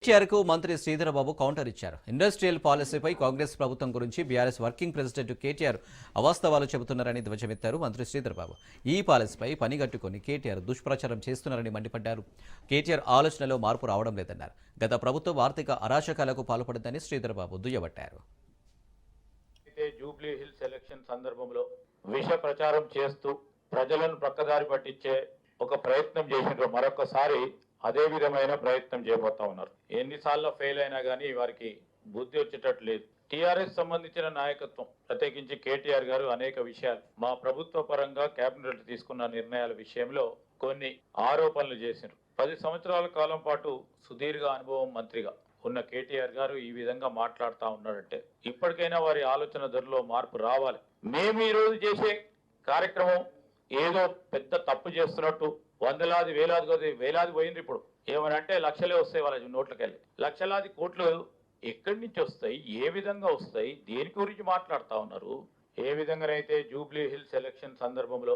కేటీఆర్కు మంత్రి శ్రీధరబాబు కౌంటర్ ఇచ్చారు. ఇండస్ట్రియల్ పాలసీపై కాంగ్రెస్ ప్రభుత్వం గురించి బీఆర్ఎస్ వర్కింగ్ ప్రెసిడెంట్ కేటీఆర్ అవాస్తవాలు చెబుతున్నారని ధ్వజమెత్తారు మంత్రి శ్రీధరబాబు. ఈ పాలసీపై పనిగట్టుకుని కేటీఆర్ దుష్ప్రచారం చేస్తున్నారని మండిపడ్డారు. కేటీఆర్ ఆలోచనలో మార్పు రావడం లేదన్నారు. గత ప్రభుత్వం ఆర్థిక అరాచకాలకు పాల్పడిందని శ్రీధరబాబు దుయ్యబట్టారు. జూబ్లీ హిల్స్ ఎలక్షన్ సందర్భంలో విష ప్రచారం చేస్తూ ప్రజలను ప్రక్కదారి పట్టించే ఒక ప్రయత్నం చేసినారు. మరొకసారి అదే విధమైన ప్రయత్నం చేయబోతా ఉన్నారు. ఎన్నిసార్లు ఫెయిల్ అయినా కానీ వారికి బుద్ధి వచ్చేటట్టు లేదు. టీఆర్ఎస్ సంబంధించిన నాయకత్వం ప్రత్యేకించి కేటీఆర్ గారు అనేక విషయాలు మా ప్రభుత్వ పరంగా కేబినెట్ తీసుకున్న నిర్ణయాల విషయంలో కొన్ని ఆరోపణలు చేశారు. 10 సంవత్సరాల కాలం పాటు సుదీర్ఘ అనుభవం మంత్రిగా ఉన్న కేటీఆర్ గారు ఈ విధంగా మాట్లాడుతూ ఉన్నారంటే ఇప్పటికైనా వారి ఆలోచన ధరలో మార్పు రావాలి. మేము ఈ రోజు చేసే కార్యక్రమం ఏదో పెద్ద తప్పు చేస్తున్నట్టు వందలాది వేలాది పోయింది. ఇప్పుడు ఏమనంటే లక్షలే వస్తాయి వాళ్ళ నోట్లకెళ్ళి. లక్షలాది కోట్లు ఎక్కడి నుంచి వస్తాయి, ఏ విధంగా వస్తాయి, దేని గురించి మాట్లాడుతూ ఉన్నారు? ఏ విధంగానైతే జూబ్లీ హిల్స్ ఎలక్షన్ సందర్భంలో